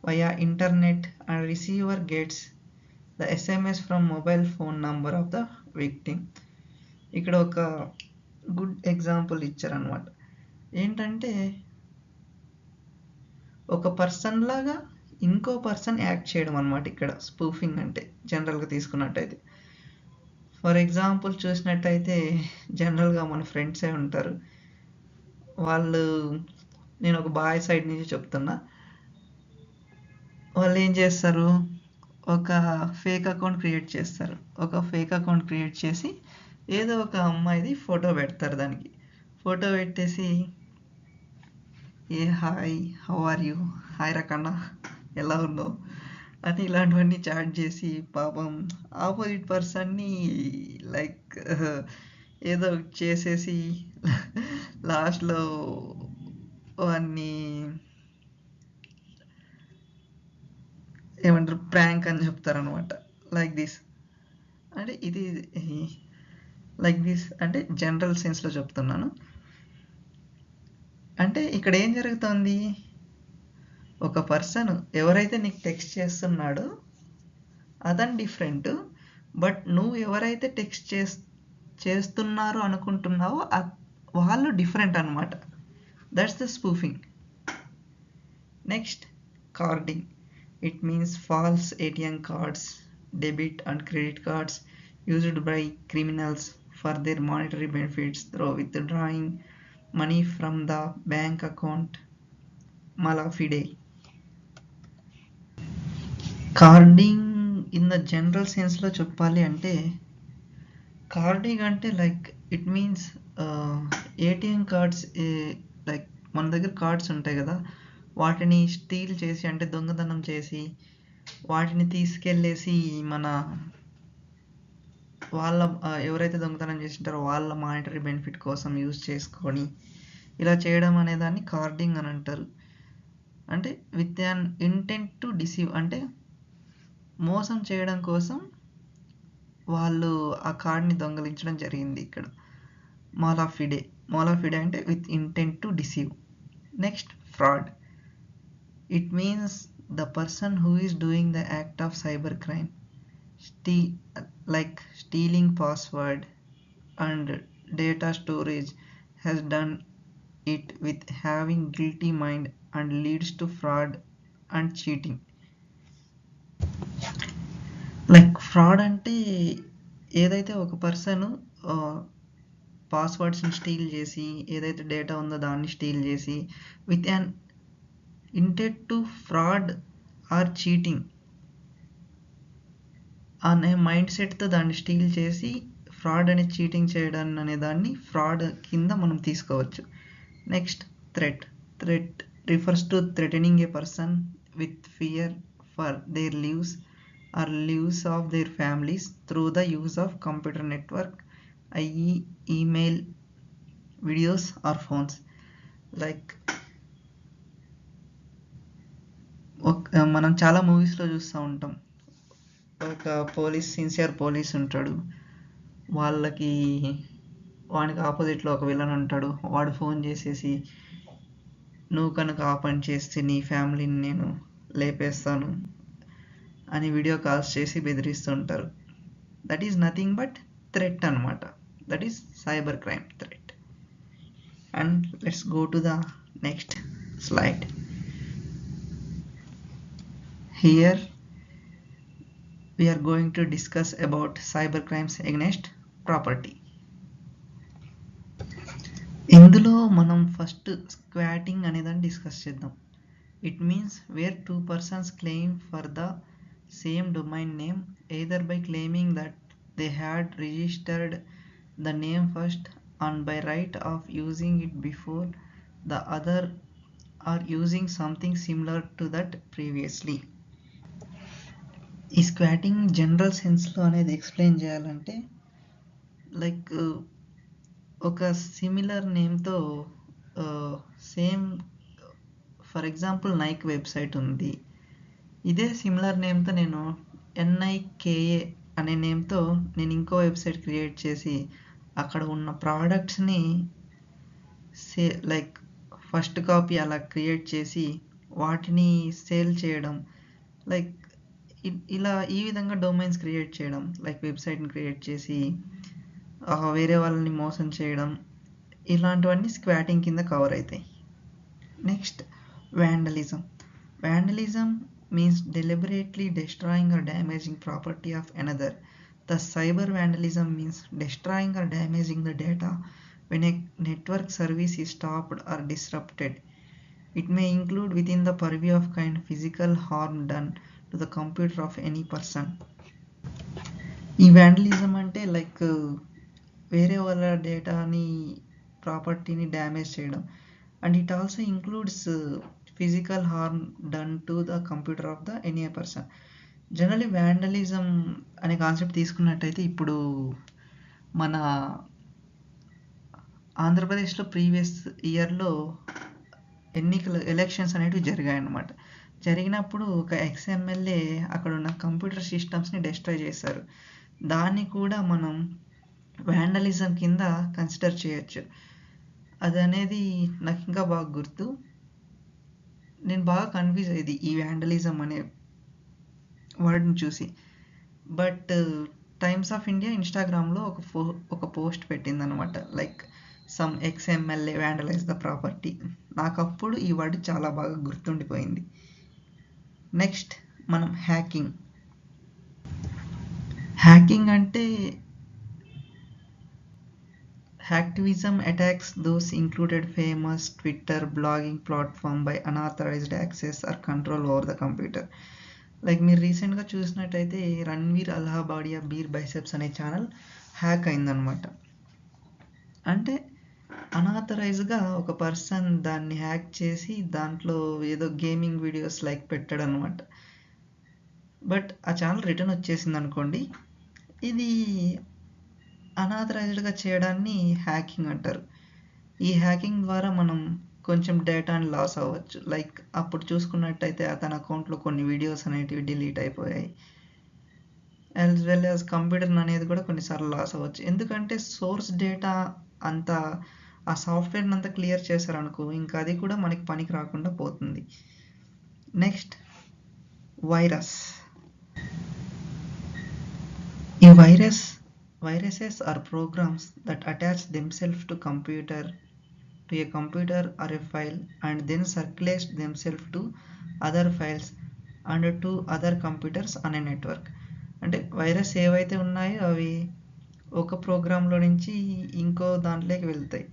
[SPEAKER 1] via internet, and receiver gets the SMS from mobile phone number of the victim. ఇక్కడ ఒక good example ఇచ్చారనమాట. ఏంటంటే ఒక person లాగా ఇంకో person act చేయడం అనమాట ఇక్కడ స్పూఫింగ్ అంటే జనరల్గా తీసుకున్నట్టయితే. ఫర్ ఎగ్జాంపుల్ చూసినట్టయితే జనరల్గా మన ఫ్రెండ్సే ఉంటారు. వాళ్ళు, నేను ఒక బాయ్ సైడ్ నుంచి చెప్తున్నా, వాళ్ళు ఏం చేస్తారు, ఒక ఫేక్ అకౌంట్ క్రియేట్ చేస్తారు. ఒక ఫేక్ అకౌంట్ క్రియేట్ చేసి ఏదో ఒక అమ్మాయిది ఫోటో పెడతారు. దానికి ఫోటో పెట్టేసి hi, how are you, hi రకన్నా, ఎలా ఉన్నావు అని ఇలాంటివన్నీ చాట్ చేసి పాపం ఆపోజిట్ పర్సన్ని లైక్ ఏదో చేసేసి లాస్ట్లో అన్నీ ఏమంటారు, ప్రాంక్ అని చెప్తారనమాట. లైక్ దిస్ అంటే ఇది లైక్ దిస్ అంటే జనరల్ సెన్స్లో చెప్తున్నాను. అంటే ఇక్కడ ఏం జరుగుతుంది, ఒక పర్సన్ ఎవరైతే నీకు టెక్స్ట్ చేస్తున్నాడో అతను డిఫరెంట్, బట్ నువ్వు ఎవరైతే టెక్స్ట్ చేస్తున్నారు అనుకుంటున్నావో వాళ్ళు డిఫరెంట్ అనమాట. That's the spoofing. Next, carding. It means false ATM cards, debit and credit cards used by criminals for their monetary benefits through withdrawing money from the bank account. Mala fide. Carding in the general సెన్స్లో చెప్పాలి అంటే, carding అంటే like it means ATM cards, like మన దగ్గర cards ఉంటాయి కదా, వాటిని steel చేసి అంటే దొంగతనం చేసి వాటిని తీసుకెళ్ళేసి మన వాళ్ళ ఎవరైతే దొంగతనం చేసింటారో వాళ్ళ మానిటరీ బెనిఫిట్ కోసం యూజ్ చేసుకొని ఇలా చేయడం అనే దాన్ని కార్డింగ్ అని అంటారు. అంటే with an intent to deceive, అంటే మోసం చేయడం కోసం వాళ్ళు ఆ కార్డ్ని దొంగలించడం జరిగింది ఇక్కడ. మాలా ఫిడే. మాలా ఫిడే అంటే with intent to deceive. Next, fraud. It means the person who is doing the act of cybercrime, like stealing password and data storage, has done it with having guilty mind and leads to fraud and cheating. Like fraud అంటే ఏదైతే ఒక person పాస్వర్డ్స్ని steel చేసి ఏదైతే data ఉందో దాన్ని steal చేసి with an intent to fraud or cheating అనే mind సెట్తో దాన్ని స్టీల్ చేసి ఫ్రాడ్ అని చీటింగ్ చేయడం అనే దాన్ని ఫ్రాడ్ కింద మనం తీసుకోవచ్చు. Next, threat. Threat refers to threatening a person with fear for their lives or lives of their families through the use of computer network, i.e. Email, videos or phones. Like మనం చాలా మూవీస్లో చూస్తూ ఉంటాం, ఒక police, sincere police ఉంటాడు, వానికి ఆపోజిట్లో ఒక విలన్ ఉంటాడు. వాడు ఫోన్ చేసేసి నువ్వు కనుక ఆ పని చేస్తే నీ ఫ్యామిలీని నేను లేపేస్తాను అని వీడియో కాల్స్ చేసి బెదిరిస్తుంటారు. That is nothing but threat అనమాట. That is cyber crime threat. And let's go to the next slide. Here we are going to discuss about cyber crimes against property. ఇందులో మనం ఫస్ట్ స్క్వాటింగ్ అనేదాన్ని discuss చేద్దాం. It means where two persons claim for the same domain name, either by claiming that they had registered the name first and by right of using it before the other, or using something similar to that previously. ఈ squatting general సెన్స్లో అనేది explain చేయాలంటే like ఒక similar నేమ్తో same, for example Nike website ఉంది. ఇదే similar నేమ్తో నేను NIKA అనే నేమ్తో నేను ఇంకో వెబ్సైట్ క్రియేట్ చేసి అక్కడ ఉన్న ప్రోడక్ట్స్ని లైక్ ఫస్ట్ కాపీ అలా క్రియేట్ చేసి వాటిని సేల్ చేయడం, లైక్ ఇలా ఈ విధంగా డొమైన్స్ క్రియేట్ చేయడం, లైక్ వెబ్సైట్ని క్రియేట్ చేసి వేరే వాళ్ళని మోసం చేయడం, ఇలాంటివన్నీ స్క్వాటింగ్ కింద కవర్ అవుతాయి. Next vandalism. Vandalism means deliberately destroying or damaging property of another. Thus, cyber vandalism means destroying or damaging the data when a network service is stopped or disrupted. It may include within the purview of kind physical harm done to the computer of any person. ఈ vandalism అంటే like వేరే వాళ్ళ డేటాని, ప్రాపర్టీని damage చేయడం, and it also includes physical harm done to the computer of the any person. Generally vandalism అనే concept తీసుకున్నట్టయితే ఇప్పుడు మన ఆంధ్రప్రదేశ్లో ప్రీవియస్ ఇయర్లో ఎలక్షన్స్ అనేటివి జరిగాయి అన్నమాట. జరిగినప్పుడు ఒక XMLA అక్కడ ఉన్న కంప్యూటర్ సిస్టమ్స్ని డిస్ట్రాయ్ చేశారు. దాన్ని కూడా మనం వ్యాండలిజం కింద కన్సిడర్ చేయొచ్చు. అది అనేది నాకు ఇంకా బాగా గుర్తు. నేను బాగా కన్ఫ్యూజ్ అయ్యేది ఈ వ్యాండలిజం అనే వర్డ్ని చూసి. బట్ టైమ్స్ ఆఫ్ ఇండియా ఇన్స్టాగ్రామ్లో ఒక పోస్ట్ పెట్టిందనమాట, like some XMLA vandalise the property. నాకు అప్పుడు ఈ వర్డ్ చాలా బాగా గుర్తుండిపోయింది. నెక్స్ట్ మనం హ్యాకింగ్ అంటే hacktivism attacks those included famous Twitter blogging platform by unauthorized access or control over the computer. Like మీరు రీసెంట్గా చూసినట్టయితే రణ్వీర్ అలహాబాడియా బీర్ బైసెప్స్ అనే ఛానల్ హ్యాక్ అయిందనమాట. అంటే అనాథరైజ్గా ఒక పర్సన్ దాన్ని హ్యాక్ చేసి దాంట్లో ఏదో గేమింగ్ వీడియోస్ లైక్ పెట్టాడు అనమాట. బట్ ఆ ఛానల్ రిటర్న్ వచ్చేసింది అనుకోండి. ఇది అనాథరైజ్డ్గా చేయడాన్ని హ్యాకింగ్ అంటారు. ఈ హ్యాకింగ్ ద్వారా మనం కొంచెం డేటాని లాస్ అవ్వచ్చు. లైక్ అప్పుడు చూసుకున్నట్టయితే అతని అకౌంట్లో కొన్ని వీడియోస్ అనేటివి డిలీట్ అయిపోయాయి. యాజ్ వెల్ యాజ్ కంప్యూటర్ అనేది కూడా కొన్నిసార్లు లాస్ అవ్వచ్చు. ఎందుకంటే సోర్స్ డేటా అంతా ఆ సాఫ్ట్వేర్ని అంతా క్లియర్ చేశారనుకో, ఇంకా అది కూడా మనకి పనికి రాకుండా పోతుంది. Next virus. ఈ viruses are programs that attach themselves to a computer or a file and then circulate themselves to other files and to other computers on a network. అంటే వైరస్ ఏవైతే ఉన్నాయో అవి ఒక ప్రోగ్రాంలో నుంచి ఇంకో దాంట్లోకి వెళ్తాయి.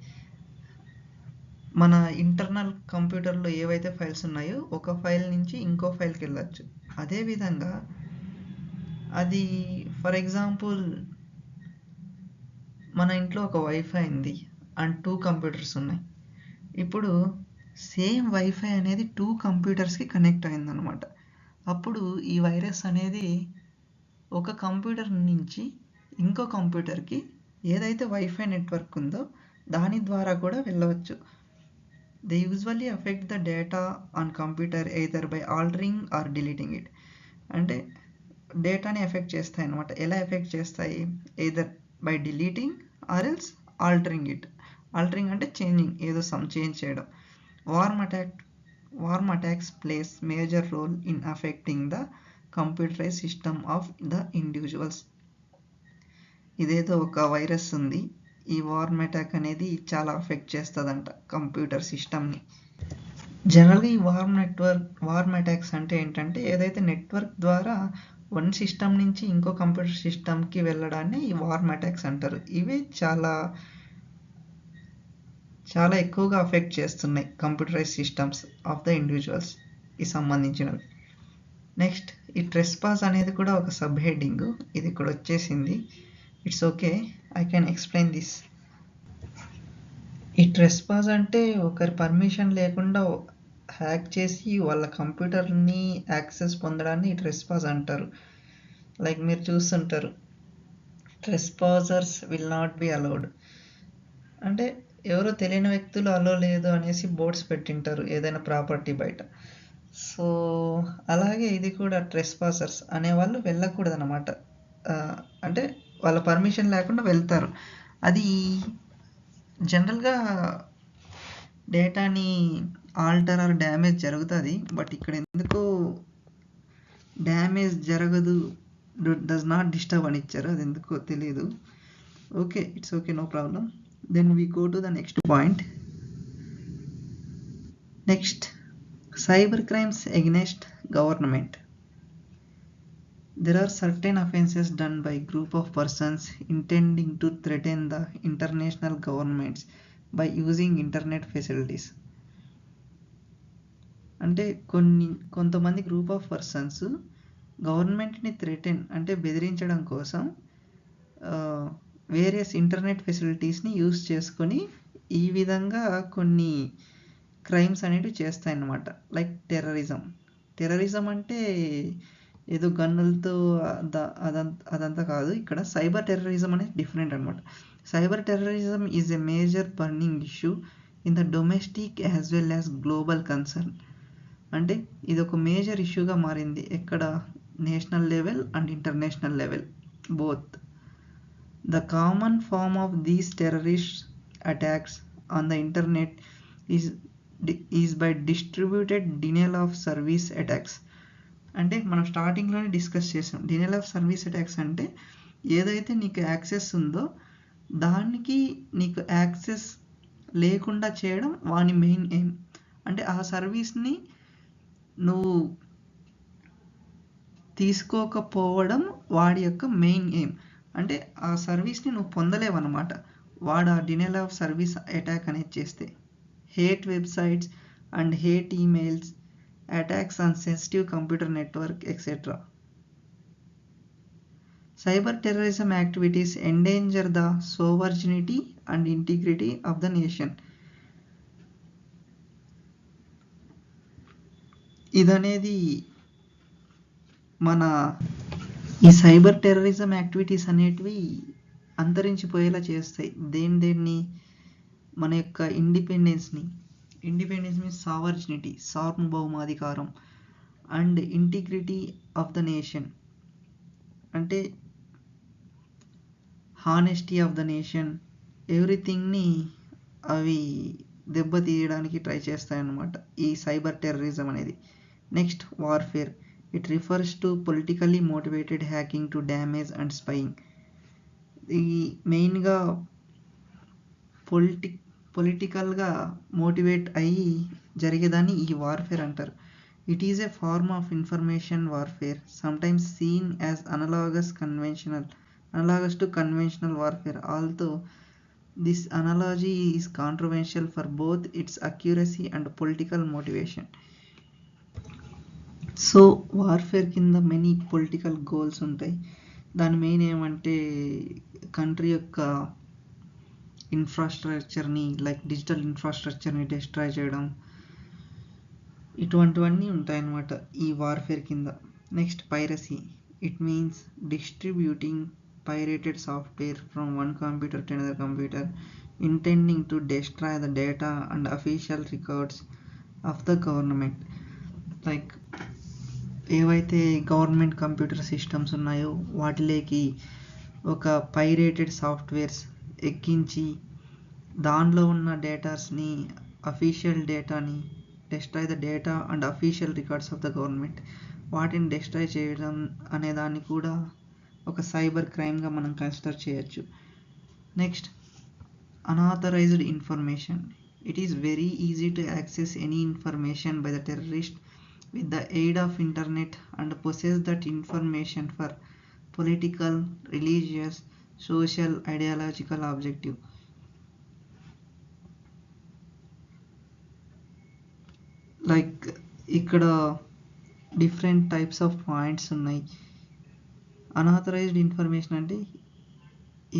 [SPEAKER 1] మన ఇంటర్నల్ కంప్యూటర్లో ఏవైతే ఫైల్స్ ఉన్నాయో ఒక ఫైల్ నుంచి ఇంకో ఫైల్కి వెళ్ళచ్చు. అదేవిధంగా అది ఫర్ ఎగ్జాంపుల్ మన ఇంట్లో ఒక వైఫై ఉంది అండ్ 2 కంప్యూటర్స్ ఉన్నాయి. ఇప్పుడు సేమ్ వైఫై అనేది 2 కంప్యూటర్స్కి కనెక్ట్ అయిందనమాట. అప్పుడు ఈ వైరస్ అనేది ఒక కంప్యూటర్ నుంచి ఇంకో కంప్యూటర్కి ఏదైతే వైఫై నెట్వర్క్ ఉందో దాని ద్వారా కూడా వెళ్ళవచ్చు. They usually affect the data on computer either by altering or deleting it. అంటే డేటాని ఎఫెక్ట్ చేస్తాయి అన్నమాట. ఎలా ఎఫెక్ట్ చేస్తాయి? Either by deleting or else altering it. Altering అంటే చేంజింగ్, ఏదో సమ్ చేంజ్ చేయడం. Worm attacks plays major role in affecting the computerise system of the individuals. ఇదేదో ఒక వైరస్ ఉంది, ఈ వార్మ్ అటాక్ అనేది చాలా అఫెక్ట్ చేస్తుందంట కంప్యూటర్ సిస్టమ్ని. జనరల్గా ఈ వార్మ్ అటాక్స్ అంటే ఏంటంటే ఏదైతే నెట్వర్క్ ద్వారా వన్ సిస్టమ్ నుంచి ఇంకో కంప్యూటర్ సిస్టమ్కి వెళ్ళడాన్ని ఈ వార్మ్ అటాక్స్ అంటారు. ఇవి చాలా చాలా ఎక్కువగా అఫెక్ట్ చేస్తున్నాయి computerise systems of the individuals. సంబంధించినవి. నెక్స్ట్ ఈ ట్రెస్పాస్ అనేది కూడా ఒక సబ్ హెడ్డింగ్, ఇది ఇక్కడ వచ్చేసింది. It's okay, I can explain this. ఈ ట్రెస్పాస్ అంటే ఒకరి పర్మిషన్ లేకుండా హ్యాక్ చేసి వాళ్ళ కంప్యూటర్ని యాక్సెస్ పొందడాన్ని ఈ ట్రెస్పాస్ అంటారు. లైక్ మీరు చూస్తుంటారు, ట్రెస్పాజర్స్ విల్ నాట్ బి అలౌడ్ అంటే ఎవరో తెలియని వ్యక్తులు అలో లేదు అనేసి బోర్డ్స్ పెట్టింటారు ఏదైనా ప్రాపర్టీ బయట. సో అలాగే ఇది కూడా ట్రెస్పాసర్స్ అనేవాళ్ళు వెళ్ళకూడదు అనమాట. అంటే వాళ్ళ పర్మిషన్ లేకుండా వెళ్తారు. అది జనరల్గా డేటాని ఆల్టర్ ఆర్ డ్యామేజ్ జరుగుతుంది, బట్ ఇక్కడ ఎందుకో డ్యామేజ్ జరగదు, డస్ నాట్ డిస్టర్బ్ అని ఇచ్చారు, అది ఎందుకో తెలియదు. Okay, it's okay, no problem. Then we go to the next point. Next, cyber crimes against government. There are certain offenses done by group of persons intending to threaten the international governments by using internet facilities. అంటే కొంతమంది group of persons గవర్నమెంట్ని threaten అంటే బెదిరించడం కోసం various internet ఫెసిలిటీస్ని use చేసుకొని ఈ విధంగా కొన్ని క్రైమ్స్ అనేటివి చేస్తాయన్నమాట. లైక్ టెర్రరిజం అంటే ఏదో గన్నులతో అదంతా కాదు. ఇక్కడ సైబర్ టెర్రరిజం అనేది డిఫరెంట్ అనమాట. Cyber terrorism is a major burning issue in the domestic as well as global concern. అంటే ఇది ఒక మేజర్ ఇష్యూగా మారింది ఎక్కడ, national level and international level both. The common form of these terrorist attacks on the internet is by distributed denial of service attacks. అంటే మనం స్టార్టింగ్లోనే discuss చేసాం, డినైల్ ఆఫ్ సర్వీస్ అటాక్స్ అంటే ఏదైతే నీకు యాక్సెస్ ఉందో దానికి నీకు యాక్సెస్ లేకుండా చేయడం వాని మెయిన్ ఎయిమ్. అంటే ఆ సర్వీస్ని నువ్వు తీసుకోకపోవడం వాడి యొక్క మెయిన్ ఎయిమ్. అంటే ఆ సర్వీస్ని నువ్వు పొందలేవన్నమాట వాడు ఆ డినైల్ ఆఫ్ సర్వీస్ అటాక్ అనేది చేస్తే. Hate websites and hate emails, attacks on sensitive computer network, etc. Cyber terrorism activities endanger the sovereignty and integrity of the nation. ఇదనేది మన ఈ సైబర్ టెర్రరిజం యాక్టివిటీస్ అనేటివి అంతరించిపోయేలా చేస్తాయి దేన్ని, మన యొక్క ఇండిపెండెన్స్ మీన్స్ సావర్జినిటీ, సార్వభౌమాధికారం, and integrity of the nation అంటే honesty of the nation, ఎవ్రీథింగ్ని అవి దెబ్బతీయడానికి ట్రై చేస్తాయన్నమాట ఈ సైబర్ టెర్రరిజం అనేది. Next, warfare. It refers to politically motivated hacking to damage and spying. ఈ మెయిన్గా పొలిటికల్గా మోటివేట్ అయ్యి జరిగేదాన్ని ఈ వార్ఫేర్ అంటారు. It is a form of information warfare, sometimes seen as analogous to conventional warfare, although this analogy is controversial for both it's accuracy and political motivation. So warfare కింద many political goals ఉంటాయి. దాని main ఏమంటే country యొక్క ఇన్ఫ్రాస్ట్రక్చర్ని, like digital ఇన్ఫ్రాస్ట్రక్చర్ని destroy చేయడం, ఇటువంటివన్నీ ఉంటాయన్నమాట ఈ warfare కింద. Next, piracy. It means distributing pirated software from one computer to another computer, intending to destroy the data and official records of the government. Like ఏవైతే government computer systems ఉన్నాయో వాటిలోకి ఒక pirated softwares ఎక్కించి దానిలో ఉన్న డేటాస్ని, official డేటాని, destroy the data and official records of the government, వాటిని destroy చేయడం అనే దాన్ని కూడా ఒక సైబర్ క్రైమ్గా మనం కన్సిడర్ చేయొచ్చు. Next, unauthorized information. It is very easy to access any information by the terrorist with the aid of internet and possess that information for political, religious, social, ideological objective. Like ఇక్కడ different types of points ఉన్నాయి. Unauthorised information అంటే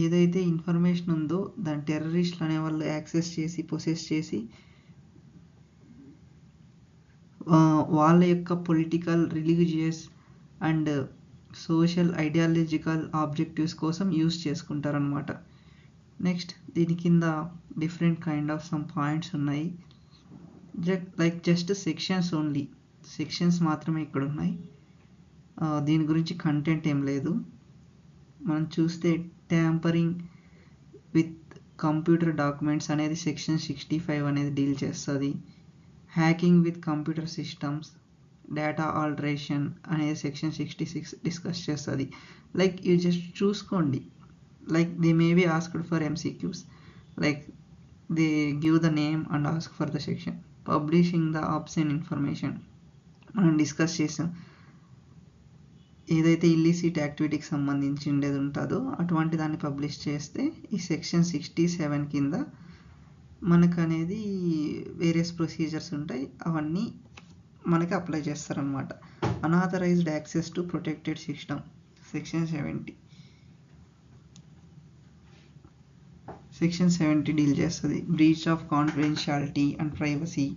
[SPEAKER 1] ఏదైతే information ఉందో దాని టెర్రరిస్టులు అనే వాళ్ళు access చేసి పొసెస్ చేసి వాళ్ళ యొక్క political, religious and social, ideological objectives కోసం యూస్ చేసుకుంటారనమాట. నెక్స్ట్ దీని కింద different kind of some points ఉన్నాయి. జస్ట్ సెక్షన్స్ ఓన్లీ, సెక్షన్స్ మాత్రమే ఇక్కడ ఉన్నాయి. దీని గురించి కంటెంట్ ఏం లేదు. మనం చూస్తే ట్యాంపరింగ్ విత్ కంప్యూటర్ డాక్యుమెంట్స్ అనేది సెక్షన్ 65 అనేది డీల్ చేస్తుంది. Hacking with computer systems, data alteration అనేది సెక్షన్ 66 డిస్కస్ చేస్తుంది. లైక్ యూ జస్ట్ చూసుకోండి, like they may be asked for MCQs, like they give the name and ask for the section. Publishing the obscene information మనం discuss చేసాం. ఏదైతే illicit యాక్టివిటీకి సంబంధించి ఉండేది ఉంటుందో అటువంటి దాన్ని పబ్లిష్ చేస్తే ఈ సెక్షన్ 67 కింద మనకు అనేది వేరియస్ ప్రొసీజర్స్ ఉంటాయి, అవన్నీ మనకి అప్లై చేస్తారనమాట. Unauthorised access to protected system section 70. Section 70 deal చేస్తుంది. Breach of confidentiality and privacy,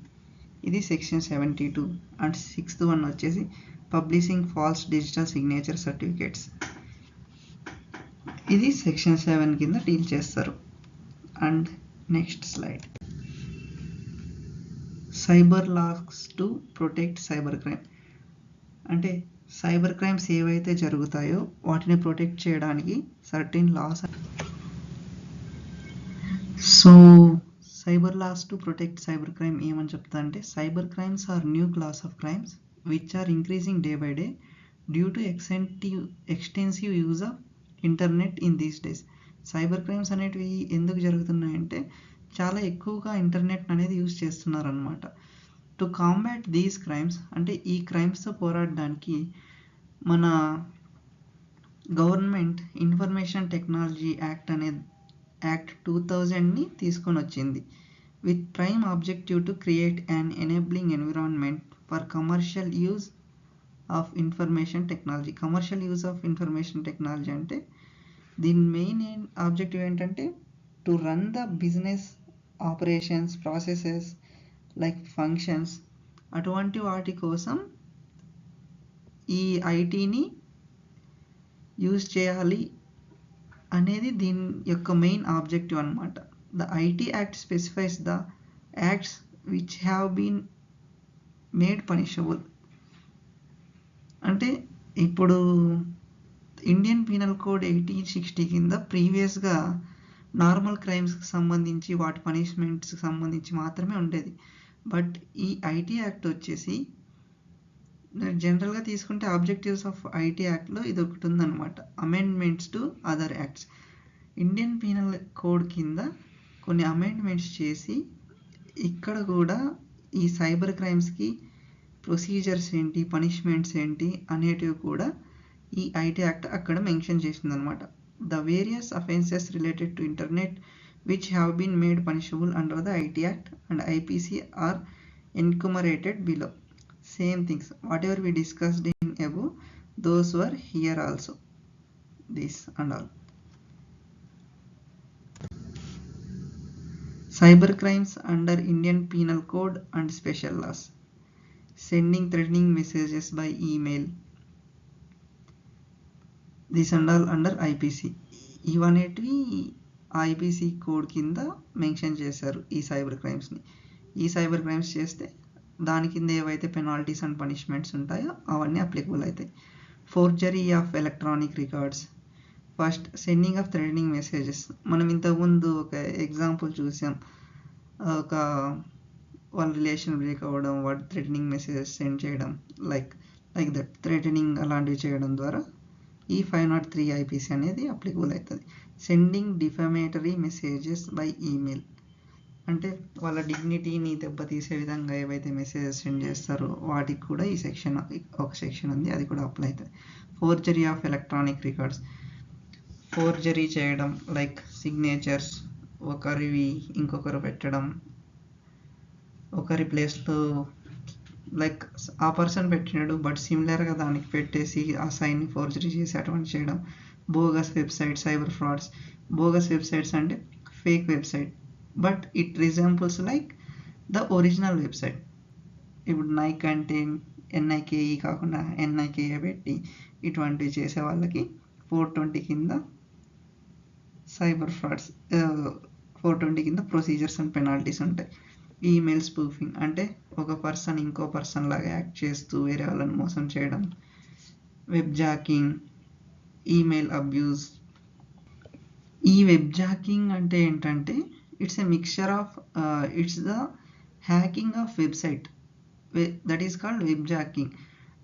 [SPEAKER 1] ఇది సెక్షన్ 72. అండ్ 6th వన్ వచ్చేసి publishing false digital signature certificates, ఇది సెక్షన్ 7 కింద డీల్ చేస్తారు. And next slide, cyber laws to protect cyber crime. అంటే cyber crimes ఏవైతే జరుగుతాయో వాటిని ప్రొటెక్ట్ చేయడానికి certain laws. So cyber laws to protect cyber crime ఏమని చెప్తా అంటే, cyber crimes are new class of crimes which are increasing day by day due to extensive use of internet in these days. Cyber crimes అనేటివి ఎందుకు జరుగుతున్నాయంటే చాలా ఎక్కువగా internet అనేది use చేస్తున్నారనమాట. To combat these crimes, అంటే ఈ క్రైమ్స్తో పోరాడడానికి మన government information technology act act 2000ని తీసుకొని వచ్చింది. With prime objective to create an enabling environment for commercial use of information technology. Commercial use of information technology అంటే దీని మెయిన్ ఆబ్జెక్టివ్ ఏంటంటే to run the business operations, processes like functions, అటువంటి వాటి కోసం ఈ ఐటీని యూజ్ చేయాలి అనేది దీని యొక్క మెయిన్ ఆబ్జెక్టివ్ అనమాట. The IT act specifies the acts which have been made punishable. అంటే ఇప్పుడు ఇండియన్ పీనల్ కోడ్ 1860 కింద ప్రీవియస్గా నార్మల్ క్రైమ్స్కి సంబంధించి వాటి పనిష్మెంట్స్కి సంబంధించి మాత్రమే ఉండేది. బట్ ఈ ఐటీ యాక్ట్ వచ్చేసి జనరల్గా తీసుకుంటే ఆబ్జెక్టివ్స్ ఆఫ్ ఐటీ యాక్ట్లో ఇది ఒకటి ఉందన్నమాట, amendments to other acts. Indian penal code కింద కొన్ని అమెండ్మెంట్స్ చేసి ఇక్కడ కూడా ఈ సైబర్ క్రైమ్స్కి ప్రొసీజర్స్ ఏంటి, పనిష్మెంట్స్ ఏంటి అనేటివి కూడా ఈ ఐటీ యాక్ట్ అక్కడ మెన్షన్ చేసిందనమాట. The various offences related to internet which have been made punishable under the IT act and IPC are enumerated below. Same things, whatever we discussed in above, those were here also, this and all. Cyber crimes under Indian Penal Code and special laws. Sending threatening messages by email, this and all under IPC. ఇవనేటివి IPC code కింద mention చేశారు ఈ cyber క్రైమ్స్ని. ఈ cyber crimes చేస్తే దాని కింద ఏవైతే penalties and punishments ఉంటాయో అవన్నీ అప్లికబుల్ అవుతాయి. Forgery of electronic records. First sending of threatening messages. మనం ఇంతకుముందు ఒక ఎగ్జాంపుల్ చూసాం, ఒక వాళ్ళ రిలేషన్ బ్రేక్ అవ్వడం, వాటి థ్రెటనింగ్ మెసేజెస్ సెండ్ చేయడం, లైక్ దట్ థ్రెటనింగ్ అలాంటివి చేయడం ద్వారా ఈ 503 ఐపీసీ అనేది అప్లికబుల్ అవుతుంది. Sending defamatory messages by email, అంటే వాళ్ళ డిగ్నిటీని దెబ్బతీసే విధంగా ఏవైతే మెసేజెస్ సెండ్ చేస్తారో వాటికి కూడా ఈ సెక్షన్, ఒక సెక్షన్ ఉంది, అది కూడా అప్లై అవుతుంది. Forgery of electronic records. Forgery చేయడం, లైక్ సిగ్నేచర్స్ ఒకరివి ఇంకొకరు పెట్టడం, ఒకరి ప్లేస్లో లైక్ ఆ పర్సన్ పెట్టినాడు బట్ సిమిలర్గా దానికి పెట్టేసి ఆ సైన్ని ఫోర్జరీ చేసి అటువంటి చేయడం. Bogus website, cyber frauds. Bogus websites అంటే fake website but it resembles like the original website. ఇప్పుడు నైక్ అంటే ఎన్ఐకేఈ కాకుండా ఎన్ఐకేఏ పెట్టి ఇటువంటివి చేసే వాళ్ళకి 420 కింద సైబర్ ఫ్రాడ్స్ 420 కింద ప్రొసీజర్స్ అండ్ పెనాల్టీస్ ఉంటాయి. ఈమెయిల్ స్పూఫింగ్ అంటే ఒక పర్సన్ ఇంకో పర్సన్ లాగా యాక్ట్ చేస్తూ వేరే వాళ్ళని మోసం చేయడం. Web jacking, email abuse. ఈ వెబ్ జాకింగ్ అంటే ఏంటంటే it's a mixture of it's the hacking of website, that is called web jacking.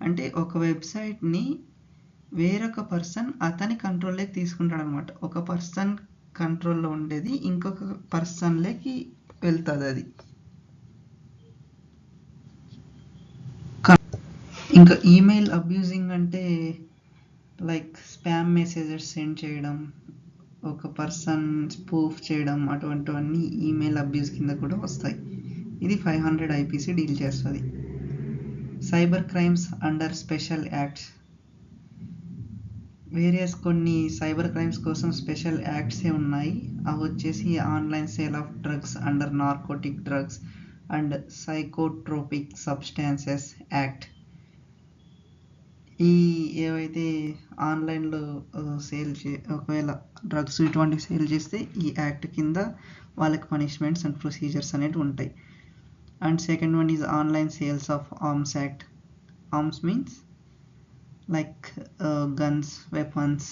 [SPEAKER 1] అంటే ఒక వెబ్సైట్ని వేరొక పర్సన్ అతని కంట్రోల్లోకి తీసుకుంటాడు అనమాట. ఒక పర్సన్ కంట్రోల్లో ఉండేది ఇంకొక పర్సన్లోకి వెళ్తుంది అది. ఇంకా ఈమెయిల్ అబ్యూజింగ్ అంటే లైక్ స్పామ్ మెసేజెస్ సెండ్ చేయడం, ఒక పర్సన్ స్పూఫ్ చేయడం, అటువంటివన్నీ ఈమెయిల్ అబ్యూస్ కింద కూడా వస్తాయి. ఇది 500 IPC డీల్ చేస్తుంది. Cyber crimes under special acts. Various కొన్ని సైబర్ క్రైమ్స్ కోసం స్పెషల్ యాక్ట్సే ఉన్నాయి. అవి వచ్చేసి online sale of drugs under narcotic drugs and psychotropic substances act. ఈ ఏవైతే ఆన్లైన్లో సేల్ ఒకవేళ డ్రగ్స్ ఇటువంటివి సేల్ చేస్తే ఈ యాక్ట్ కింద వాళ్ళకి పనిష్మెంట్స్ అండ్ ప్రొసీజర్స్ అనేవి ఉంటాయి. And second one is online sales of arms act. Arms means like guns, weapons,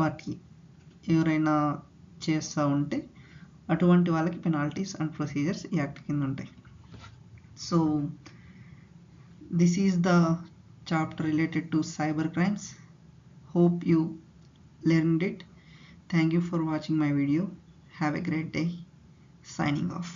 [SPEAKER 1] వాటి ఎవరైనా చేస్తూ ఉంటే అటువంటి వాళ్ళకి పెనాల్టీస్ అండ్ ప్రొసీజర్స్ ఈ యాక్ట్ కింద ఉంటాయి. So this is the chapter related to cyber crimes. Hope you learned it. Thank you for watching my video. Have a great day. Signing off.